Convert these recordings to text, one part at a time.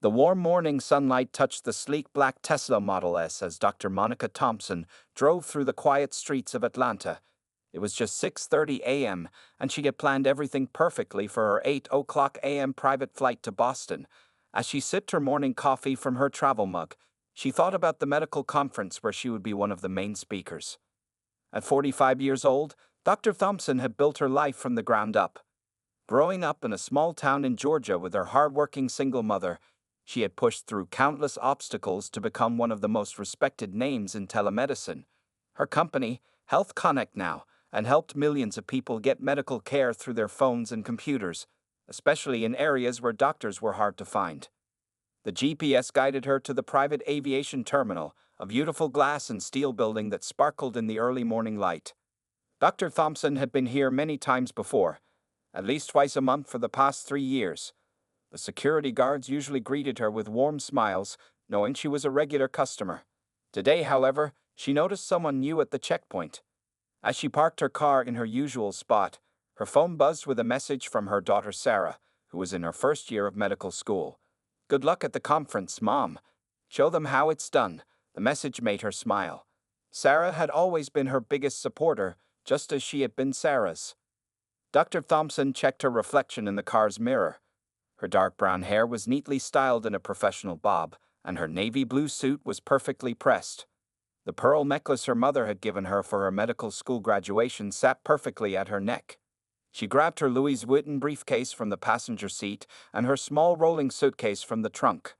The warm morning sunlight touched the sleek black Tesla Model S as Dr. Monica Thompson drove through the quiet streets of Atlanta. It was just 6:30 a.m., and she had planned everything perfectly for her 8 o'clock a.m. private flight to Boston. As she sipped her morning coffee from her travel mug, she thought about the medical conference where she would be one of the main speakers. At 45 years old, Dr. Thompson had built her life from the ground up. Growing up in a small town in Georgia with her hardworking single mother, she had pushed through countless obstacles to become one of the most respected names in telemedicine. Her company, Health Connect Now, had helped millions of people get medical care through their phones and computers, especially in areas where doctors were hard to find. The GPS guided her to the private aviation terminal, a beautiful glass and steel building that sparkled in the early morning light. Dr. Thompson had been here many times before, at least twice a month for the past 3 years. The security guards usually greeted her with warm smiles, knowing she was a regular customer. Today, however, she noticed someone new at the checkpoint. As she parked her car in her usual spot, her phone buzzed with a message from her daughter Sarah, who was in her first year of medical school. "Good luck at the conference, Mom. Show them how it's done." The message made her smile. Sarah had always been her biggest supporter, just as she had been Sarah's. Dr. Thompson checked her reflection in the car's mirror. Her dark brown hair was neatly styled in a professional bob, and her navy blue suit was perfectly pressed. The pearl necklace her mother had given her for her medical school graduation sat perfectly at her neck. She grabbed her Louis Vuitton briefcase from the passenger seat and her small rolling suitcase from the trunk.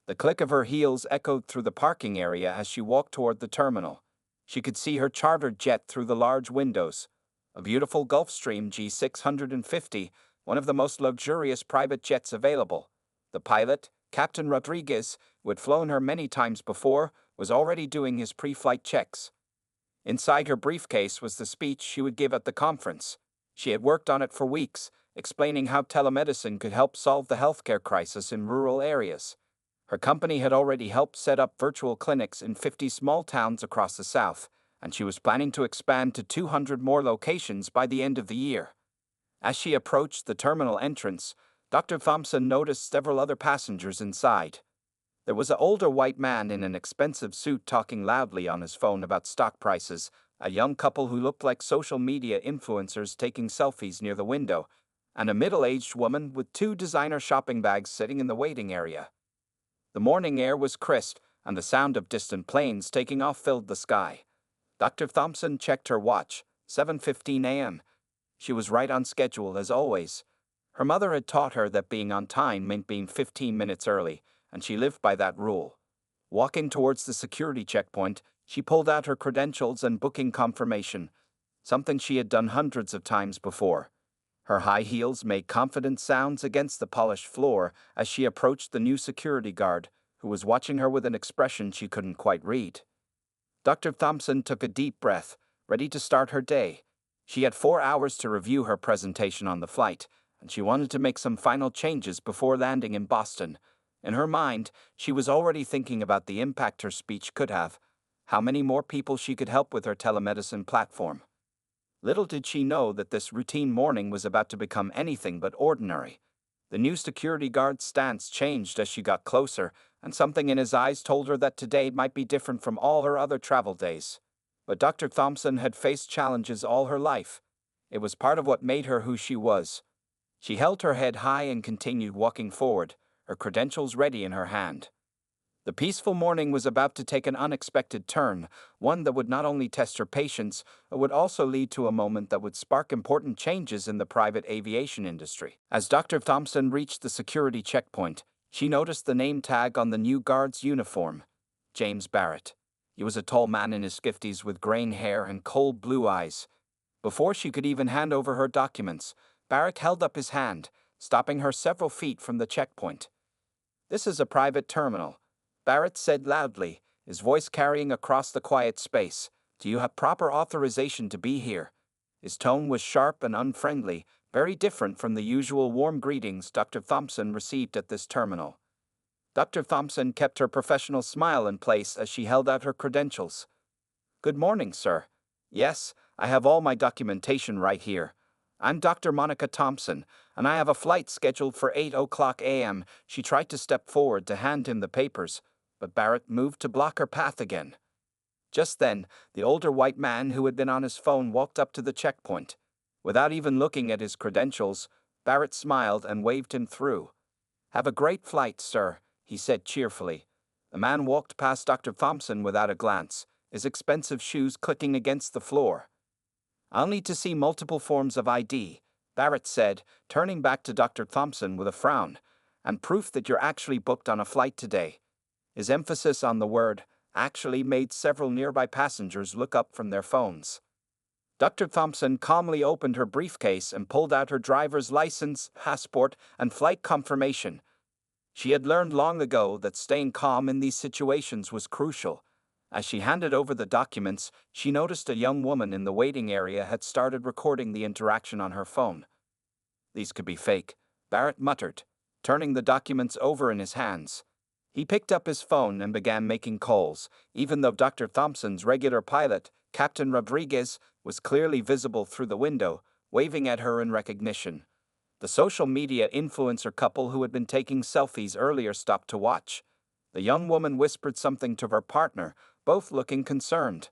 The click of her heels echoed through the parking area as she walked toward the terminal. She could see her chartered jet through the large windows. A beautiful Gulfstream G650, one of the most luxurious private jets available. The pilot, Captain Rodriguez, who had flown her many times before, was already doing his pre-flight checks. Inside her briefcase was the speech she would give at the conference. She had worked on it for weeks, explaining how telemedicine could help solve the healthcare crisis in rural areas. Her company had already helped set up virtual clinics in 50 small towns across the South, and she was planning to expand to 200 more locations by the end of the year. As she approached the terminal entrance, Dr. Thompson noticed several other passengers inside. There was an older white man in an expensive suit talking loudly on his phone about stock prices, a young couple who looked like social media influencers taking selfies near the window, and a middle-aged woman with 2 designer shopping bags sitting in the waiting area. The morning air was crisp, and the sound of distant planes taking off filled the sky. Dr. Thompson checked her watch, 7:15 a.m. She was right on schedule as always. Her mother had taught her that being on time meant being 15 minutes early, and she lived by that rule. Walking towards the security checkpoint, she pulled out her credentials and booking confirmation, something she had done hundreds of times before. Her high heels made confident sounds against the polished floor as she approached the new security guard, who was watching her with an expression she couldn't quite read. Dr. Thompson took a deep breath, ready to start her day. She had 4 hours to review her presentation on the flight, and she wanted to make some final changes before landing in Boston. In her mind, she was already thinking about the impact her speech could have, how many more people she could help with her telemedicine platform. Little did she know that this routine morning was about to become anything but ordinary. The new security guard's stance changed as she got closer, and something in his eyes told her that today might be different from all her other travel days. But Dr. Thompson had faced challenges all her life. It was part of what made her who she was. She held her head high and continued walking forward, her credentials ready in her hand. The peaceful morning was about to take an unexpected turn, one that would not only test her patience, but would also lead to a moment that would spark important changes in the private aviation industry. As Dr. Thompson reached the security checkpoint, she noticed the name tag on the new guard's uniform, James Barrett. He was a tall man in his 50s with graying hair and cold blue eyes. Before she could even hand over her documents, Barrett held up his hand, stopping her several feet from the checkpoint. "This is a private terminal," Barrett said loudly, his voice carrying across the quiet space. "Do you have proper authorization to be here?" His tone was sharp and unfriendly, very different from the usual warm greetings Dr. Thompson received at this terminal. Dr. Thompson kept her professional smile in place as she held out her credentials. "Good morning, sir. Yes, I have all my documentation right here. I'm Dr. Monica Thompson, and I have a flight scheduled for 8 a.m. She tried to step forward to hand him the papers, but Barrett moved to block her path again. Just then, the older white man who had been on his phone walked up to the checkpoint. Without even looking at his credentials, Barrett smiled and waved him through. "Have a great flight, sir," he said cheerfully. The man walked past Dr. Thompson without a glance, his expensive shoes clicking against the floor. "I'll need to see multiple forms of ID," Barrett said, turning back to Dr. Thompson with a frown, "and proof that you're actually booked on a flight today." His emphasis on the word actually made several nearby passengers look up from their phones. Dr. Thompson calmly opened her briefcase and pulled out her driver's license, passport, and flight confirmation. She had learned long ago that staying calm in these situations was crucial. As she handed over the documents, she noticed a young woman in the waiting area had started recording the interaction on her phone. "These could be fake," Barrett muttered, turning the documents over in his hands. He picked up his phone and began making calls, even though Dr. Thompson's regular pilot, Captain Rodriguez, was clearly visible through the window, waving at her in recognition. The social media influencer couple who had been taking selfies earlier stopped to watch. The young woman whispered something to her partner, both looking concerned.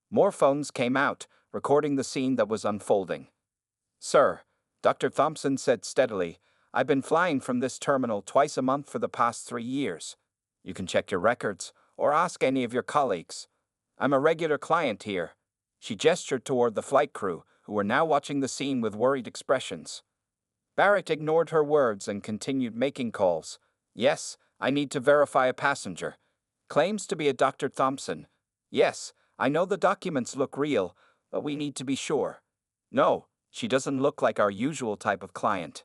More phones came out, recording the scene that was unfolding. "Sir," Dr. Thompson said steadily, "I've been flying from this terminal twice a month for the past 3 years. You can check your records, or ask any of your colleagues. I'm a regular client here." She gestured toward the flight crew, who were now watching the scene with worried expressions. Barrett ignored her words and continued making calls. "Yes, I need to verify a passenger. Claims to be a Dr. Thompson. Yes, I know the documents look real, but we need to be sure. No, she doesn't look like our usual type of client."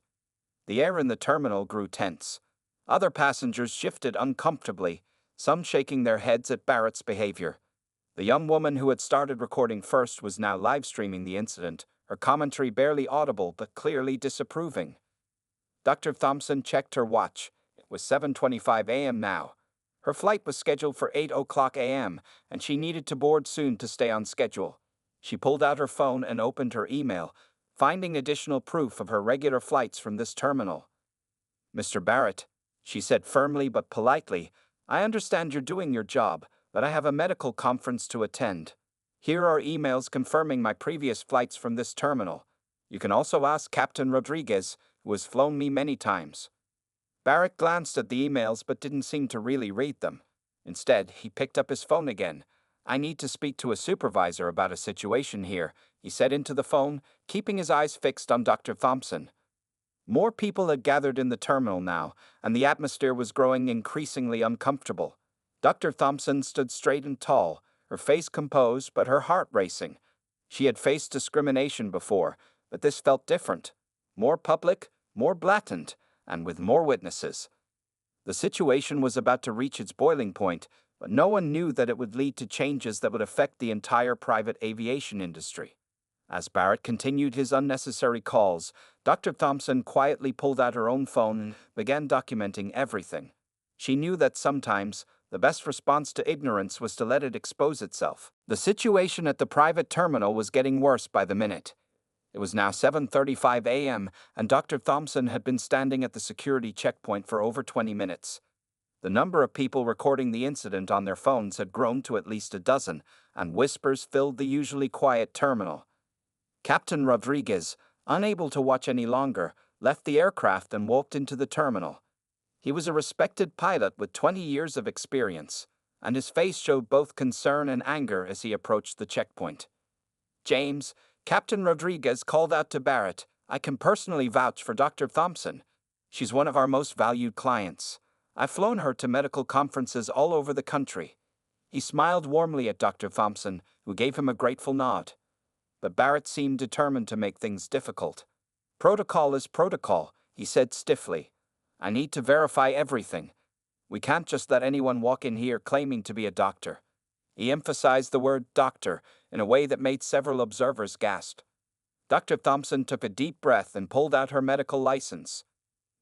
The air in the terminal grew tense. Other passengers shifted uncomfortably, some shaking their heads at Barrett's behavior. The young woman who had started recording first was now live-streaming the incident, her commentary barely audible but clearly disapproving. Dr. Thompson checked her watch. It was 7:25 a.m. now. Her flight was scheduled for 8 a.m., and she needed to board soon to stay on schedule. She pulled out her phone and opened her email, finding additional proof of her regular flights from this terminal. "Mr. Barrett," she said firmly but politely, "I understand you're doing your job, but I have a medical conference to attend. Here are emails confirming my previous flights from this terminal. You can also ask Captain Rodriguez, who has flown me many times." Barrett glanced at the emails but didn't seem to really read them. Instead, he picked up his phone again. "I need to speak to a supervisor about a situation here," he said into the phone, keeping his eyes fixed on Dr. Thompson. More people had gathered in the terminal now, and the atmosphere was growing increasingly uncomfortable. Dr. Thompson stood straight and tall, her face composed but her heart racing. She had faced discrimination before, but this felt different. More public, more blatant, and with more witnesses. The situation was about to reach its boiling point, but no one knew that it would lead to changes that would affect the entire private aviation industry. As Barrett continued his unnecessary calls, Dr. Thompson quietly pulled out her own phone and began documenting everything. She knew that sometimes the best response to ignorance was to let it expose itself. The situation at the private terminal was getting worse by the minute. It was now 7:35 a.m., and Dr. Thompson had been standing at the security checkpoint for over 20 minutes. The number of people recording the incident on their phones had grown to at least a dozen, and whispers filled the usually quiet terminal. Captain Rodriguez, unable to watch any longer, left the aircraft and walked into the terminal. He was a respected pilot with 20 years of experience, and his face showed both concern and anger as he approached the checkpoint. "James," Captain Rodriguez called out to Barrett, "I can personally vouch for Dr. Thompson. She's one of our most valued clients. I've flown her to medical conferences all over the country." He smiled warmly at Dr. Thompson, who gave him a grateful nod. But Barrett seemed determined to make things difficult. "Protocol is protocol," he said stiffly. "I need to verify everything. We can't just let anyone walk in here claiming to be a doctor." He emphasized the word doctor in a way that made several observers gasp. Dr. Thompson took a deep breath and pulled out her medical license.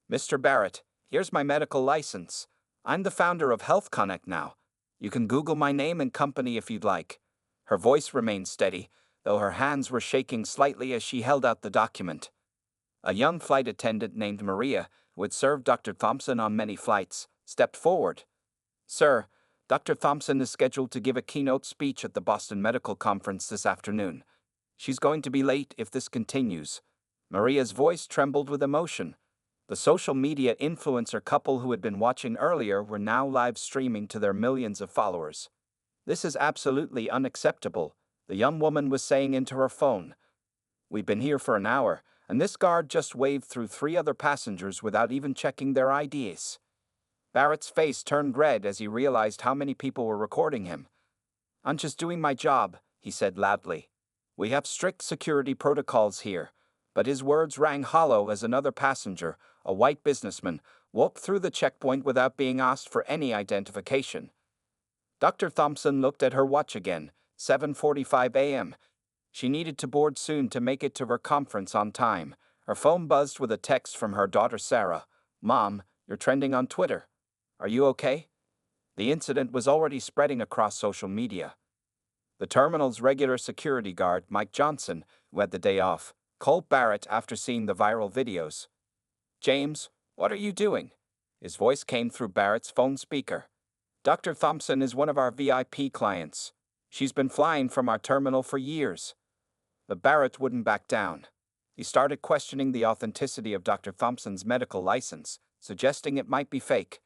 "Mr. Barrett, here's my medical license. I'm the founder of Health Connect now. You can Google my name and company if you'd like." Her voice remained steady, though her hands were shaking slightly as she held out the document. A young flight attendant named Maria, who had served Dr. Thompson on many flights, stepped forward. "Sir, Dr. Thompson is scheduled to give a keynote speech at the Boston Medical Conference this afternoon. She's going to be late if this continues." Maria's voice trembled with emotion. The social media influencer couple who had been watching earlier were now live streaming to their millions of followers. "This is absolutely unacceptable," the young woman was saying into her phone. "We've been here for an hour, and this guard just waved through 3 other passengers without even checking their IDs. Barrett's face turned red as he realized how many people were recording him. "I'm just doing my job," he said loudly. "We have strict security protocols here." But his words rang hollow as another passenger, a white businessman, walked through the checkpoint without being asked for any identification. Dr. Thompson looked at her watch again, 7:45 a.m. She needed to board soon to make it to her conference on time. Her phone buzzed with a text from her daughter Sarah. "Mom, you're trending on Twitter. Are you okay?" The incident was already spreading across social media. The terminal's regular security guard, Mike Johnson, who had the day off, called Barrett after seeing the viral videos. "James, what are you doing?" His voice came through Barrett's phone speaker. "Dr. Thompson is one of our VIP clients. She's been flying from our terminal for years." But Barrett wouldn't back down. He started questioning the authenticity of Dr. Thompson's medical license, suggesting it might be fake.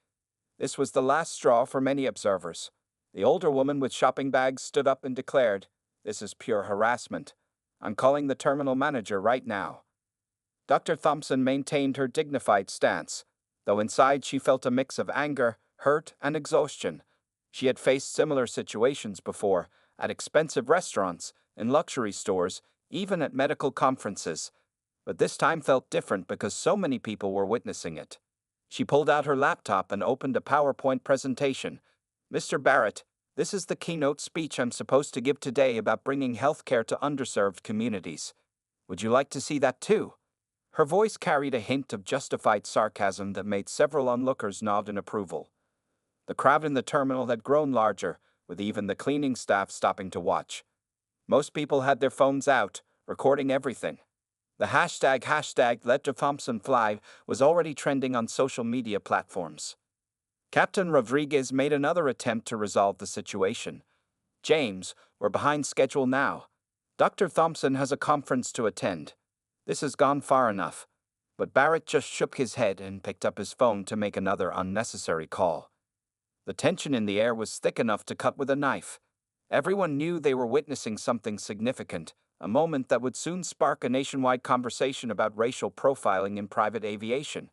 This was the last straw for many observers. The older woman with shopping bags stood up and declared, "This is pure harassment. I'm calling the terminal manager right now." Dr. Thompson maintained her dignified stance, though inside she felt a mix of anger, hurt, and exhaustion. She had faced similar situations before, at expensive restaurants, in luxury stores, even at medical conferences. But this time felt different because so many people were witnessing it. She pulled out her laptop and opened a PowerPoint presentation. "Mr. Barrett, this is the keynote speech I'm supposed to give today about bringing healthcare to underserved communities. Would you like to see that too?" Her voice carried a hint of justified sarcasm that made several onlookers nod in approval. The crowd in the terminal had grown larger, with even the cleaning staff stopping to watch. Most people had their phones out, recording everything. The hashtag Let Thompson Fly was already trending on social media platforms. Captain Rodriguez made another attempt to resolve the situation. "James, we're behind schedule now. Dr. Thompson has a conference to attend. This has gone far enough." But Barrett just shook his head and picked up his phone to make another unnecessary call. The tension in the air was thick enough to cut with a knife. Everyone knew they were witnessing something significant, a moment that would soon spark a nationwide conversation about racial profiling in private aviation.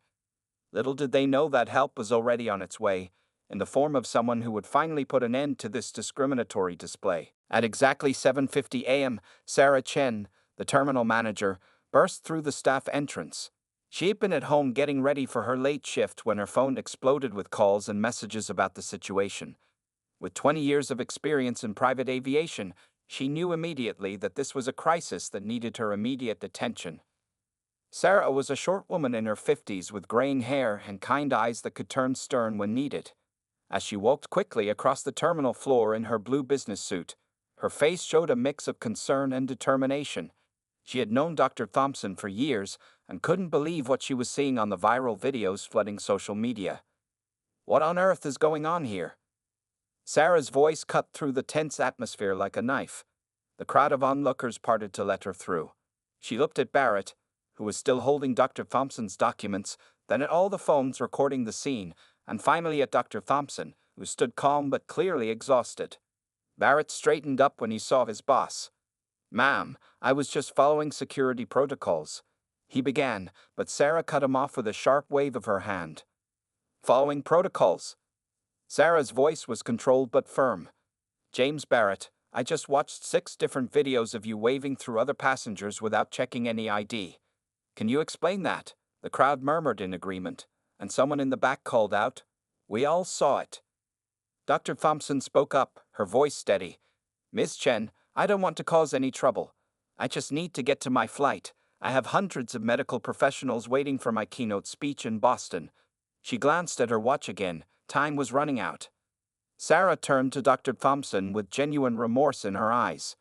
Little did they know that help was already on its way, in the form of someone who would finally put an end to this discriminatory display. At exactly 7:50 a.m., Sarah Chen, the terminal manager, burst through the staff entrance. She had been at home getting ready for her late shift when her phone exploded with calls and messages about the situation. With 20 years of experience in private aviation, she knew immediately that this was a crisis that needed her immediate attention. Sarah was a short woman in her 50s with graying hair and kind eyes that could turn stern when needed. As she walked quickly across the terminal floor in her blue business suit, her face showed a mix of concern and determination. She had known Dr. Thompson for years and couldn't believe what she was seeing on the viral videos flooding social media. "What on earth is going on here?" Sarah's voice cut through the tense atmosphere like a knife. The crowd of onlookers parted to let her through. She looked at Barrett, who was still holding Dr. Thompson's documents, then at all the phones recording the scene, and finally at Dr. Thompson, who stood calm but clearly exhausted. Barrett straightened up when he saw his boss. "Ma'am, I was just following security protocols," he began, but Sarah cut him off with a sharp wave of her hand. "Following protocols?" Sarah's voice was controlled but firm. "James Barrett, I just watched 6 different videos of you waving through other passengers without checking any ID. Can you explain that?" The crowd murmured in agreement, and someone in the back called out, "We all saw it." Dr. Thompson spoke up, her voice steady. "Ms. Chen, I don't want to cause any trouble. I just need to get to my flight. I have hundreds of medical professionals waiting for my keynote speech in Boston." She glanced at her watch again. Time was running out. Sarah turned to Dr. Thompson with genuine remorse in her eyes.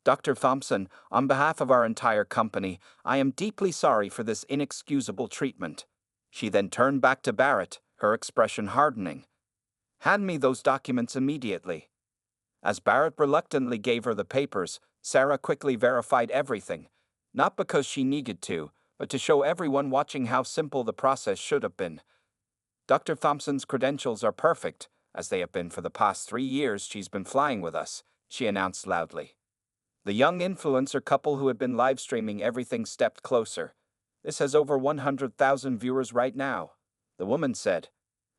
Dr. Thompson, on behalf of our entire company, I am deeply sorry for this inexcusable treatment. She then turned back to Barrett, her expression hardening. Hand me those documents immediately. As Barrett reluctantly gave her the papers, Sarah quickly verified everything, not because she needed to, but to show everyone watching how simple the process should have been. Dr. Thompson's credentials are perfect, as they have been for the past 3 years she's been flying with us, she announced loudly. The young influencer couple who had been live streaming everything stepped closer. This has over 100,000 viewers right now, the woman said.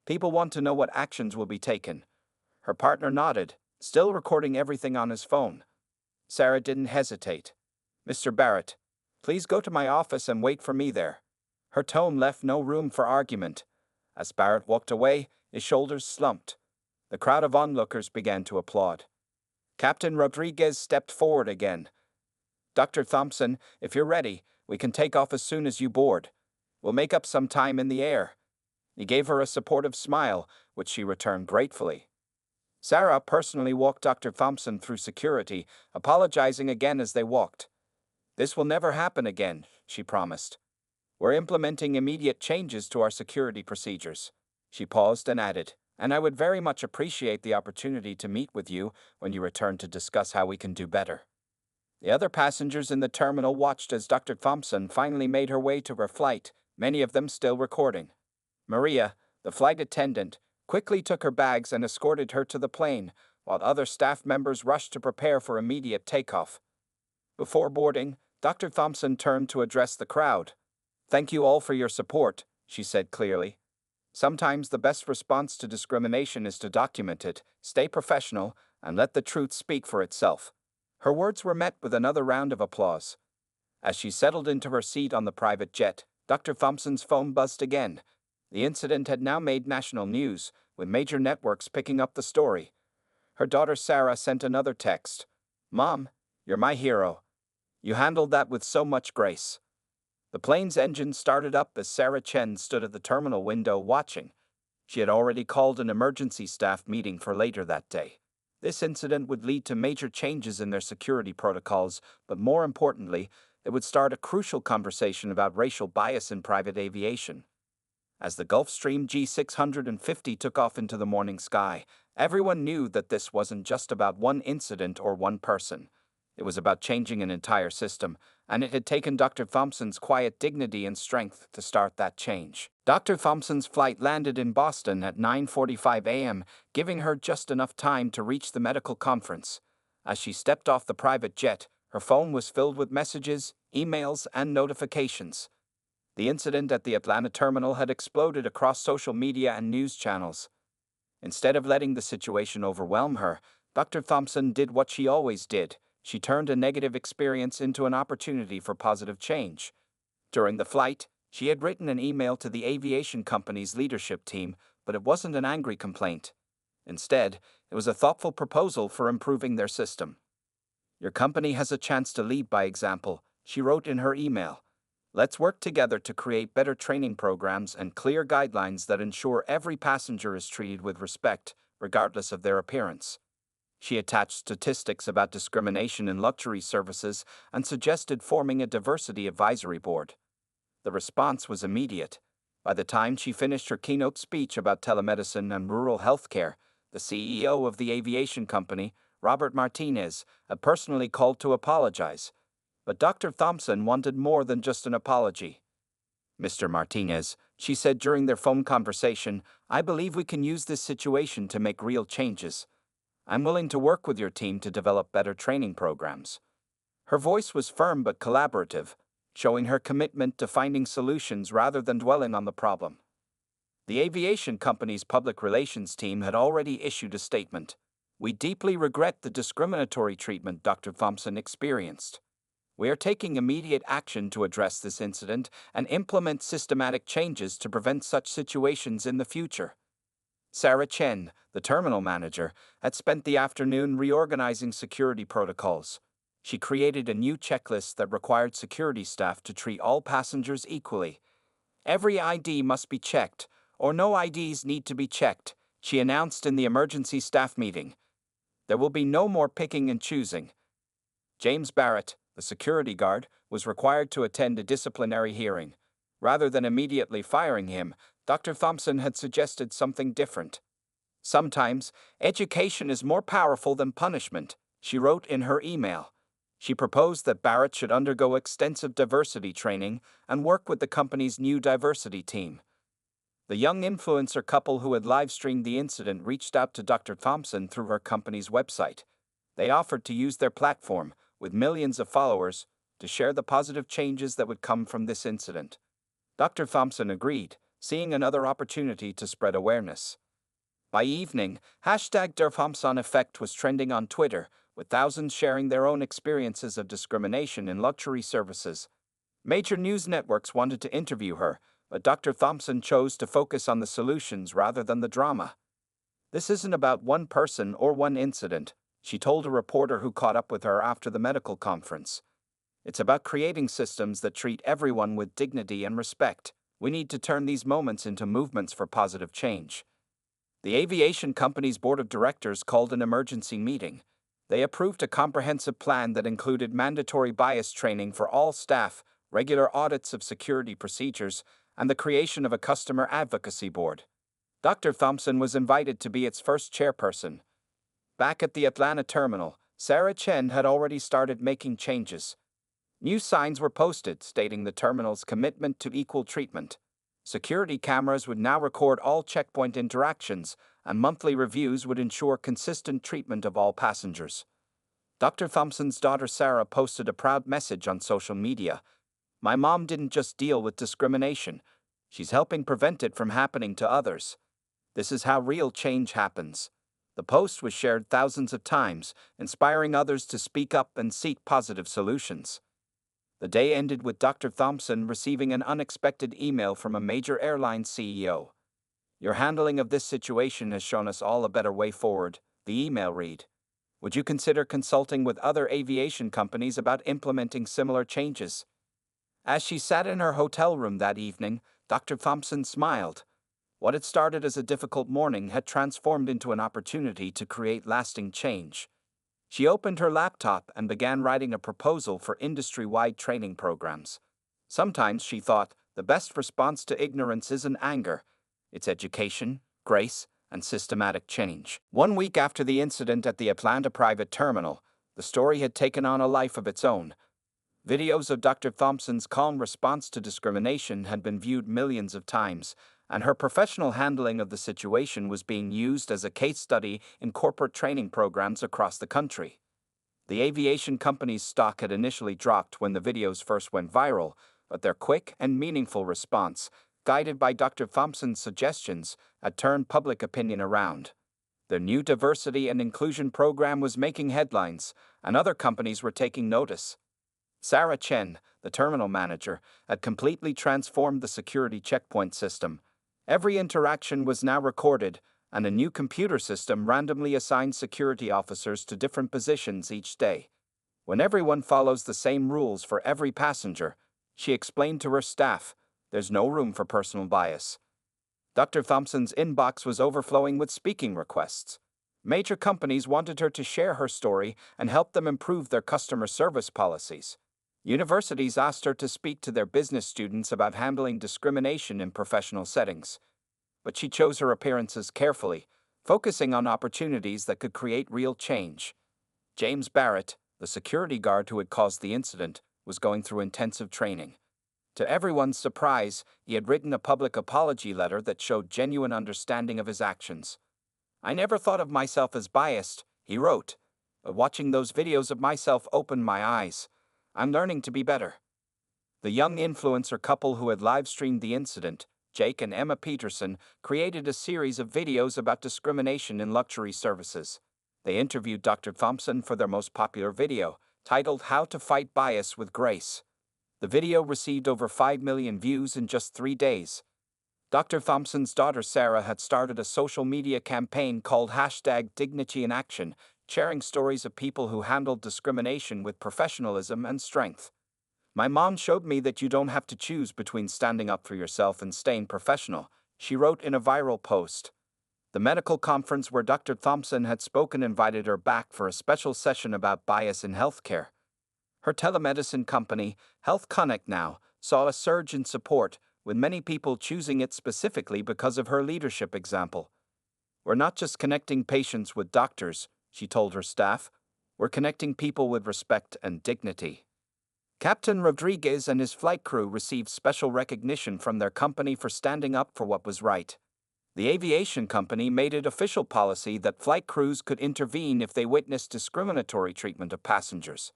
People want to know what actions will be taken. Her partner nodded, still recording everything on his phone. Sarah didn't hesitate. Mr. Barrett, please go to my office and wait for me there. Her tone left no room for argument. As Barrett walked away, his shoulders slumped. The crowd of onlookers began to applaud. Captain Rodriguez stepped forward again. Dr. Thompson, if you're ready, we can take off as soon as you board. We'll make up some time in the air. He gave her a supportive smile, which she returned gratefully. Sarah personally walked Dr. Thompson through security, apologizing again as they walked. This will never happen again, she promised. We're implementing immediate changes to our security procedures. She paused and added, and I would very much appreciate the opportunity to meet with you when you return to discuss how we can do better. The other passengers in the terminal watched as Dr. Thompson finally made her way to her flight, many of them still recording. Maria, the flight attendant, quickly took her bags and escorted her to the plane, while other staff members rushed to prepare for immediate takeoff. Before boarding, Dr. Thompson turned to address the crowd. Thank you all for your support, she said clearly. Sometimes the best response to discrimination is to document it, stay professional, and let the truth speak for itself. Her words were met with another round of applause. As she settled into her seat on the private jet, Dr. Thompson's phone buzzed again. The incident had now made national news, with major networks picking up the story. Her daughter Sarah sent another text. Mom, you're my hero. You handled that with so much grace. The plane's engine started up as Sarah Chen stood at the terminal window watching. She had already called an emergency staff meeting for later that day. This incident would lead to major changes in their security protocols, but more importantly, it would start a crucial conversation about racial bias in private aviation. As the Gulfstream G650 took off into the morning sky, everyone knew that this wasn't just about one incident or one person. It was about changing an entire system, and it had taken Dr. Thompson's quiet dignity and strength to start that change. Dr. Thompson's flight landed in Boston at 9:45 a.m., giving her just enough time to reach the medical conference. As she stepped off the private jet, her phone was filled with messages, emails, and notifications. The incident at the Atlanta terminal had exploded across social media and news channels. Instead of letting the situation overwhelm her, Dr. Thompson did what she always did. She turned a negative experience into an opportunity for positive change. During the flight, she had written an email to the aviation company's leadership team, but it wasn't an angry complaint. Instead, it was a thoughtful proposal for improving their system. Your company has a chance to lead by example, she wrote in her email. Let's work together to create better training programs and clear guidelines that ensure every passenger is treated with respect, regardless of their appearance. She attached statistics about discrimination in luxury services and suggested forming a diversity advisory board. The response was immediate. By the time she finished her keynote speech about telemedicine and rural healthcare, the CEO of the aviation company, Robert Martinez, had personally called to apologize. But Dr. Thompson wanted more than just an apology. Mr. Martinez, she said during their phone conversation, I believe we can use this situation to make real changes. I'm willing to work with your team to develop better training programs. Her voice was firm but collaborative, showing her commitment to finding solutions rather than dwelling on the problem. The aviation company's public relations team had already issued a statement. We deeply regret the discriminatory treatment Dr. Thompson experienced. We are taking immediate action to address this incident and implement systematic changes to prevent such situations in the future. Sarah Chen, the terminal manager, had spent the afternoon reorganizing security protocols. She created a new checklist that required security staff to treat all passengers equally. Every ID must be checked, or no IDs need to be checked, she announced in the emergency staff meeting. There will be no more picking and choosing. James Barrett, the security guard, was required to attend a disciplinary hearing. Rather than immediately firing him, Dr. Thompson had suggested something different. Sometimes, education is more powerful than punishment, she wrote in her email. She proposed that Barrett should undergo extensive diversity training and work with the company's new diversity team. The young influencer couple who had live-streamed the incident reached out to Dr. Thompson through her company's website. They offered to use their platform, with millions of followers, to share the positive changes that would come from this incident. Dr. Thompson agreed, seeing another opportunity to spread awareness. By evening, #DerThompson Effect was trending on Twitter, with thousands sharing their own experiences of discrimination in luxury services. Major news networks wanted to interview her, but Dr. Thompson chose to focus on the solutions rather than the drama. "This isn't about one person or one incident," she told a reporter who caught up with her after the medical conference. "It's about creating systems that treat everyone with dignity and respect. We need to turn these moments into movements for positive change." The aviation company's board of directors called an emergency meeting. They approved a comprehensive plan that included mandatory bias training for all staff, regular audits of security procedures, and the creation of a customer advocacy board. Dr. Thompson was invited to be its first chairperson. Back at the Atlanta terminal, Sarah Chen had already started making changes. New signs were posted stating the terminal's commitment to equal treatment. Security cameras would now record all checkpoint interactions, and monthly reviews would ensure consistent treatment of all passengers. Dr. Thompson's daughter Sarah posted a proud message on social media. "My mom didn't just deal with discrimination. She's helping prevent it from happening to others. This is how real change happens." The post was shared thousands of times, inspiring others to speak up and seek positive solutions. The day ended with Dr. Thompson receiving an unexpected email from a major airline CEO. "Your handling of this situation has shown us all a better way forward," the email read. "Would you consider consulting with other aviation companies about implementing similar changes?" As she sat in her hotel room that evening, Dr. Thompson smiled. What had started as a difficult morning had transformed into an opportunity to create lasting change. She opened her laptop and began writing a proposal for industry-wide training programs. Sometimes, she thought, the best response to ignorance isn't anger. It's education, grace, and systematic change. 1 week after the incident at the Atlanta private terminal, the story had taken on a life of its own. Videos of Dr. Thompson's calm response to discrimination had been viewed millions of times, and her professional handling of the situation was being used as a case study in corporate training programs across the country. The aviation company's stock had initially dropped when the videos first went viral, but their quick and meaningful response, guided by Dr. Thompson's suggestions, had turned public opinion around. Their new diversity and inclusion program was making headlines, and other companies were taking notice. Sarah Chen, the terminal manager, had completely transformed the security checkpoint system. Every interaction was now recorded, and a new computer system randomly assigned security officers to different positions each day. "When everyone follows the same rules for every passenger," she explained to her staff, "there's no room for personal bias." Dr. Thompson's inbox was overflowing with speaking requests. Major companies wanted her to share her story and help them improve their customer service policies. Universities asked her to speak to their business students about handling discrimination in professional settings. But she chose her appearances carefully, focusing on opportunities that could create real change. James Barrett, the security guard who had caused the incident, was going through intensive training. To everyone's surprise, he had written a public apology letter that showed genuine understanding of his actions. "I never thought of myself as biased," he wrote, "but watching those videos of myself opened my eyes. I'm learning to be better." The young influencer couple who had live-streamed the incident, Jake and Emma Peterson, created a series of videos about discrimination in luxury services. They interviewed Dr. Thompson for their most popular video, titled "How to Fight Bias with Grace." The video received over 5 million views in just 3 days. Dr. Thompson's daughter Sarah had started a social media campaign called #DignityInAction, sharing stories of people who handled discrimination with professionalism and strength. "My mom showed me that you don't have to choose between standing up for yourself and staying professional," she wrote in a viral post. The medical conference where Dr. Thompson had spoken invited her back for a special session about bias in healthcare. Her telemedicine company, Health Connect Now, saw a surge in support, with many people choosing it specifically because of her leadership example. "We're not just connecting patients with doctors," she told her staff. "We're connecting people with respect and dignity." Captain Rodriguez and his flight crew received special recognition from their company for standing up for what was right. The aviation company made it official policy that flight crews could intervene if they witnessed discriminatory treatment of passengers.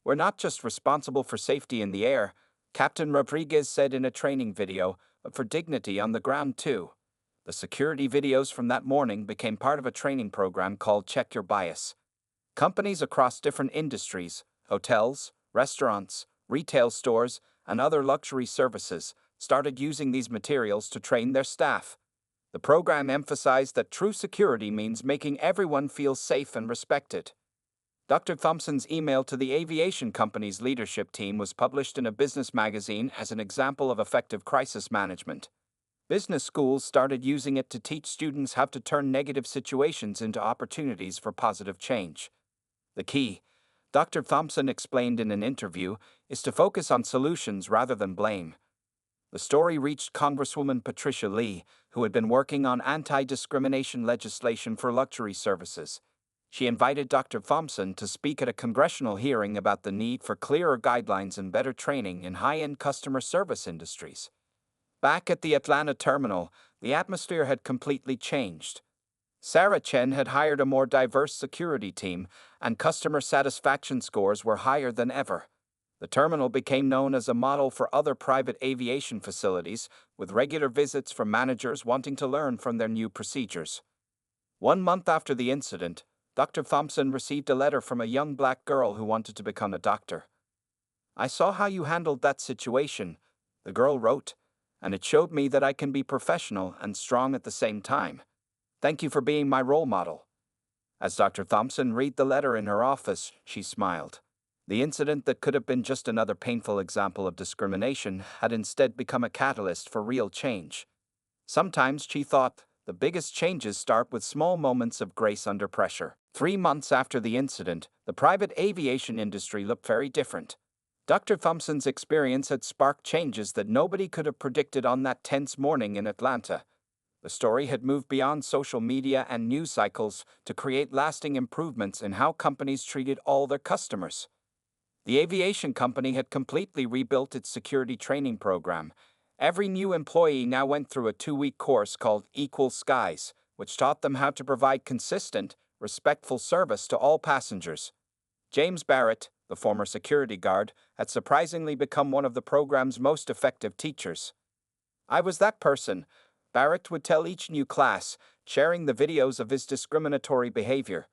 "We're not just responsible for safety in the air," Captain Rodriguez said in a training video, "but for dignity on the ground too." The security videos from that morning became part of a training program called Check Your Bias. Companies across different industries, hotels, restaurants, retail stores, and other luxury services, started using these materials to train their staff. The program emphasized that true security means making everyone feel safe and respected. Dr. Thompson's email to the aviation company's leadership team was published in a business magazine as an example of effective crisis management. Business schools started using it to teach students how to turn negative situations into opportunities for positive change. The key, Dr. Thompson explained in an interview, is to focus on solutions rather than blame. The story reached Congresswoman Patricia Lee, who had been working on anti-discrimination legislation for luxury services. She invited Dr. Thompson to speak at a congressional hearing about the need for clearer guidelines and better training in high-end customer service industries. Back at the Atlanta terminal, the atmosphere had completely changed. Sarah Chen had hired a more diverse security team, and customer satisfaction scores were higher than ever. The terminal became known as a model for other private aviation facilities, with regular visits from managers wanting to learn from their new procedures. 1 month after the incident, Dr. Thompson received a letter from a young black girl who wanted to become a doctor. "I saw how you handled that situation," the girl wrote, "and it showed me that I can be professional and strong at the same time. Thank you for being my role model." As Dr. Thompson read the letter in her office, she smiled. The incident that could have been just another painful example of discrimination had instead become a catalyst for real change. Sometimes, she thought, the biggest changes start with small moments of grace under pressure. 3 months after the incident, the private aviation industry looked very different. Dr. Thompson's experience had sparked changes that nobody could have predicted on that tense morning in Atlanta. The story had moved beyond social media and news cycles to create lasting improvements in how companies treated all their customers. The aviation company had completely rebuilt its security training program. Every new employee now went through a 2-week course called Equal Skies, which taught them how to provide consistent, respectful service to all passengers. James Barrett, the former security guard, had surprisingly become one of the program's most effective teachers. "I was that person," Barrett would tell each new class, sharing the videos of his discriminatory behavior.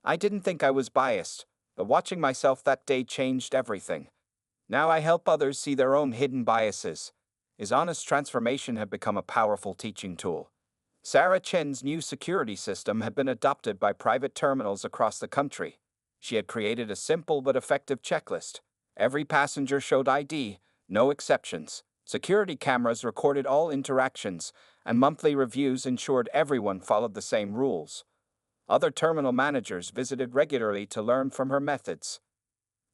"I didn't think I was biased, but watching myself that day changed everything. Now I help others see their own hidden biases." His honest transformation had become a powerful teaching tool. Sarah Chen's new security system had been adopted by private terminals across the country. She had created a simple but effective checklist. Every passenger showed ID, no exceptions. Security cameras recorded all interactions, and monthly reviews ensured everyone followed the same rules. Other terminal managers visited regularly to learn from her methods.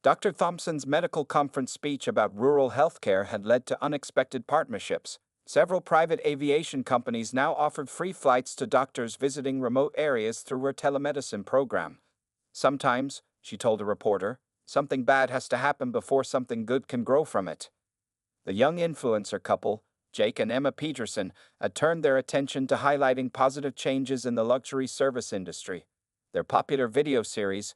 Dr. Thompson's medical conference speech about rural healthcare had led to unexpected partnerships. Several private aviation companies now offered free flights to doctors visiting remote areas through her telemedicine program. "Sometimes," she told a reporter, "something bad has to happen before something good can grow from it." The young influencer couple, Jake and Emma Peterson, had turned their attention to highlighting positive changes in the luxury service industry. Their popular video series,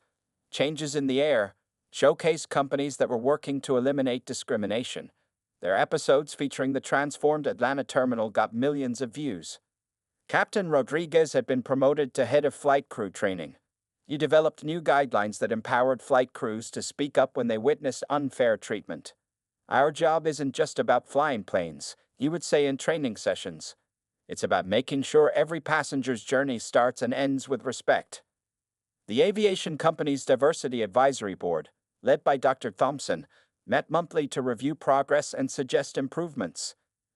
Changes in the Air, showcased companies that were working to eliminate discrimination. Their episodes featuring the transformed Atlanta terminal got millions of views. Captain Rodriguez had been promoted to head of flight crew training. He developed new guidelines that empowered flight crews to speak up when they witnessed unfair treatment. "Our job isn't just about flying planes," he would say in training sessions. "It's about making sure every passenger's journey starts and ends with respect." The aviation company's Diversity Advisory Board, led by Dr. Thompson, met monthly to review progress and suggest improvements.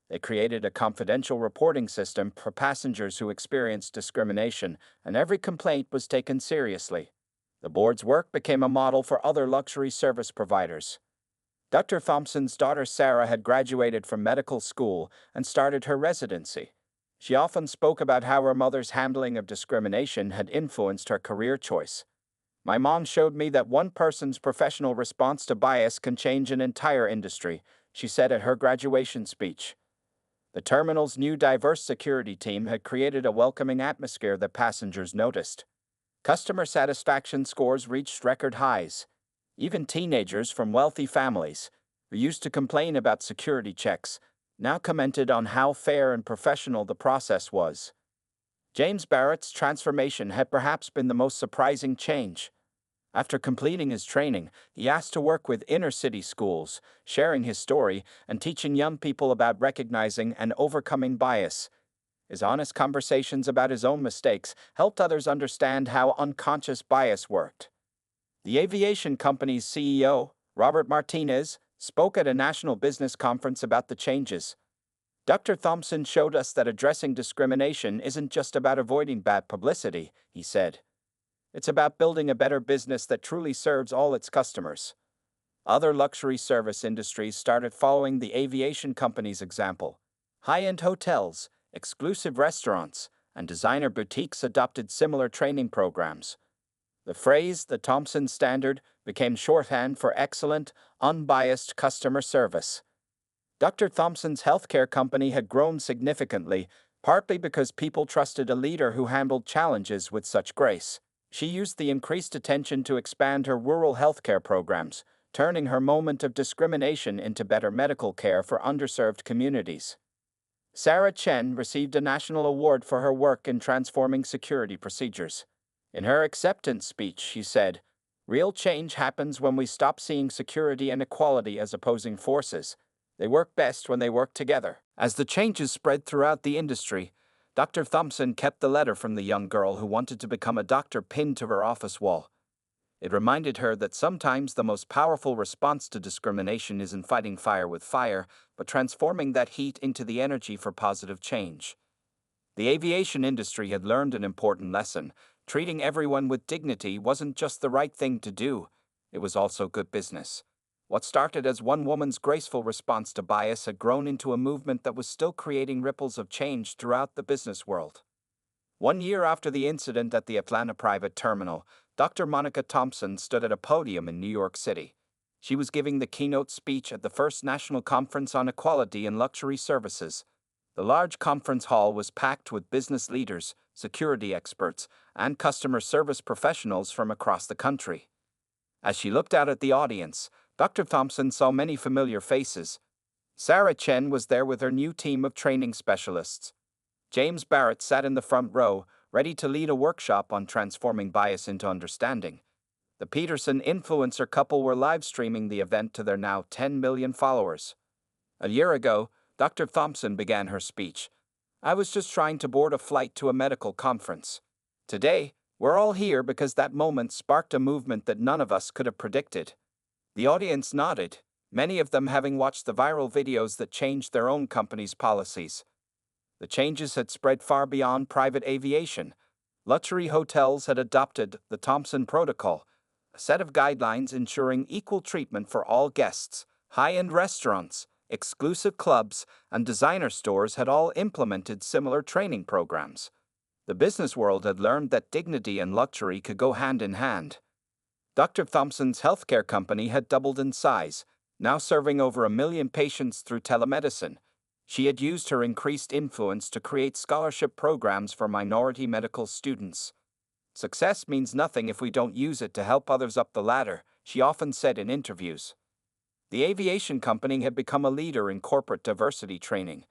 They created a confidential reporting system for passengers who experienced discrimination, and every complaint was taken seriously. The board's work became a model for other luxury service providers. Dr. Thompson's daughter Sarah had graduated from medical school and started her residency. She often spoke about how her mother's handling of discrimination had influenced her career choice. My mom showed me that one person's professional response to bias can change an entire industry, she said at her graduation speech. The terminal's new diverse security team had created a welcoming atmosphere that passengers noticed. Customer satisfaction scores reached record highs. Even teenagers from wealthy families, who used to complain about security checks, now commented on how fair and professional the process was. James Barrett's transformation had perhaps been the most surprising change. After completing his training, he asked to work with inner-city schools, sharing his story and teaching young people about recognizing and overcoming bias. His honest conversations about his own mistakes helped others understand how unconscious bias worked. The aviation company's CEO, Robert Martinez, spoke at a national business conference about the changes. Dr. Thompson showed us that addressing discrimination isn't just about avoiding bad publicity, he said. It's about building a better business that truly serves all its customers. Other luxury service industries started following the aviation company's example. High-end hotels, exclusive restaurants, and designer boutiques adopted similar training programs. The phrase, the Thompson Standard, became shorthand for excellent, unbiased customer service. Dr. Thompson's healthcare company had grown significantly, partly because people trusted a leader who handled challenges with such grace. She used the increased attention to expand her rural healthcare programs, turning her moment of discrimination into better medical care for underserved communities. Sarah Chen received a national award for her work in transforming security procedures. In her acceptance speech, she said, "Real change happens when we stop seeing security and equality as opposing forces. They work best when they work together." As the changes spread throughout the industry, Dr. Thompson kept the letter from the young girl who wanted to become a doctor pinned to her office wall. It reminded her that sometimes the most powerful response to discrimination isn't fighting fire with fire, but transforming that heat into the energy for positive change. The aviation industry had learned an important lesson. Treating everyone with dignity wasn't just the right thing to do, it was also good business. What started as one woman's graceful response to bias had grown into a movement that was still creating ripples of change throughout the business world. 1 year after the incident at the Atlanta private terminal, Dr. Monica Thompson stood at a podium in New York City. She was giving the keynote speech at the first National Conference on Equality in Luxury Services. The large conference hall was packed with business leaders, security experts, and customer service professionals from across the country. As she looked out at the audience, Dr. Thompson saw many familiar faces. Sarah Chen was there with her new team of training specialists. James Barrett sat in the front row, ready to lead a workshop on transforming bias into understanding. The Peterson influencer couple were live streaming the event to their now 10 million followers. A year ago, Dr. Thompson began her speech. "I was just trying to board a flight to a medical conference. Today, we're all here because that moment sparked a movement that none of us could have predicted." The audience nodded, many of them having watched the viral videos that changed their own company's policies. The changes had spread far beyond private aviation. Luxury hotels had adopted the Thompson Protocol, a set of guidelines ensuring equal treatment for all guests. High-end restaurants, exclusive clubs, and designer stores had all implemented similar training programs. The business world had learned that dignity and luxury could go hand in hand. Dr. Thompson's healthcare company had doubled in size, now serving over 1 million patients through telemedicine. She had used her increased influence to create scholarship programs for minority medical students. "Success means nothing if we don't use it to help others up the ladder," she often said in interviews. The aviation company had become a leader in corporate diversity training.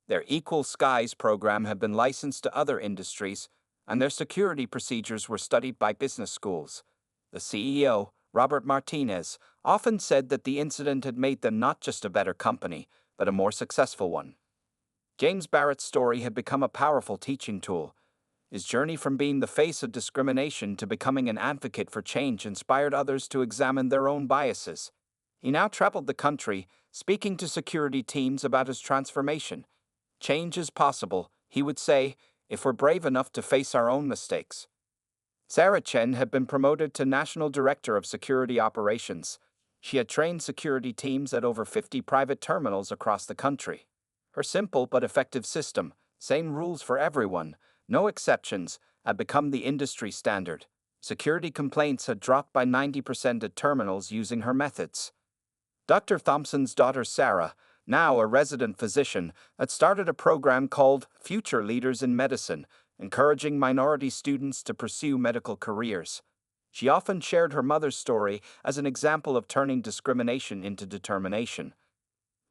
Their Equal Skies program had been licensed to other industries, and their security procedures were studied by business schools. The CEO, Robert Martinez, often said that the incident had made them not just a better company, but a more successful one. James Barrett's story had become a powerful teaching tool. His journey from being the face of discrimination to becoming an advocate for change inspired others to examine their own biases. He now traveled the country, speaking to security teams about his transformation. "Change is possible," he would say, "if we're brave enough to face our own mistakes." Sarah Chen had been promoted to National Director of Security Operations. She had trained security teams at over 50 private terminals across the country. Her simple but effective system, same rules for everyone, no exceptions, had become the industry standard. Security complaints had dropped by 90% at terminals using her methods. Dr. Thompson's daughter Sarah, now a resident physician, had started a program called Future Leaders in Medicine, encouraging minority students to pursue medical careers. She often shared her mother's story as an example of turning discrimination into determination.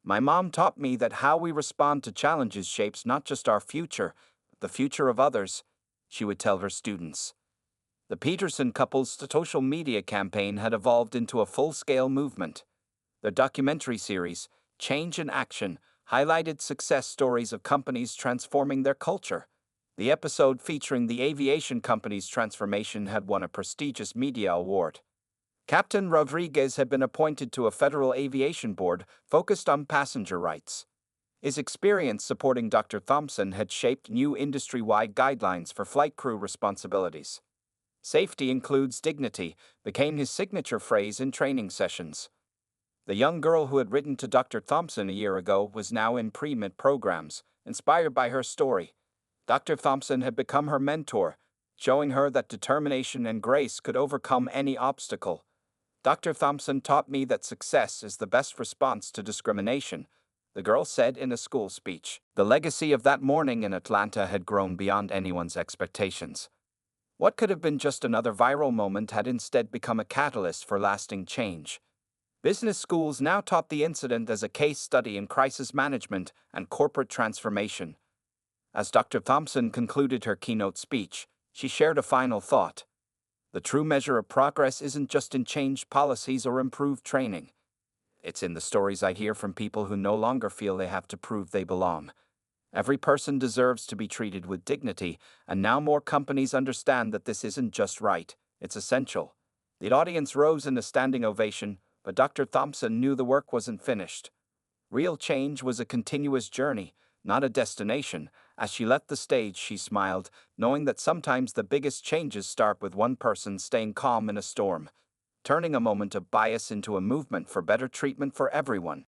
My mom taught me that how we respond to challenges shapes not just our future, but the future of others, she would tell her students. The Peterson couple's social media campaign had evolved into a full-scale movement. Their documentary series, Change in Action, highlighted success stories of companies transforming their culture. The episode featuring the aviation company's transformation had won a prestigious media award. Captain Rodriguez had been appointed to a federal aviation board focused on passenger rights. His experience supporting Dr. Thompson had shaped new industry-wide guidelines for flight crew responsibilities. Safety includes dignity became his signature phrase in training sessions. The young girl who had written to Dr. Thompson a year ago was now in pre-med programs, inspired by her story. Dr. Thompson had become her mentor, showing her that determination and grace could overcome any obstacle. Dr. Thompson taught me that success is the best response to discrimination, the girl said in a school speech. The legacy of that morning in Atlanta had grown beyond anyone's expectations. What could have been just another viral moment had instead become a catalyst for lasting change. Business schools now taught the incident as a case study in crisis management and corporate transformation. As Dr. Thompson concluded her keynote speech, she shared a final thought. The true measure of progress isn't just in changed policies or improved training. It's in the stories I hear from people who no longer feel they have to prove they belong. Every person deserves to be treated with dignity, and now more companies understand that this isn't just right, it's essential. The audience rose in a standing ovation, but Dr. Thompson knew the work wasn't finished. Real change was a continuous journey, not a destination. As she left the stage, she smiled, knowing that sometimes the biggest changes start with one person staying calm in a storm, turning a moment of bias into a movement for better treatment for everyone.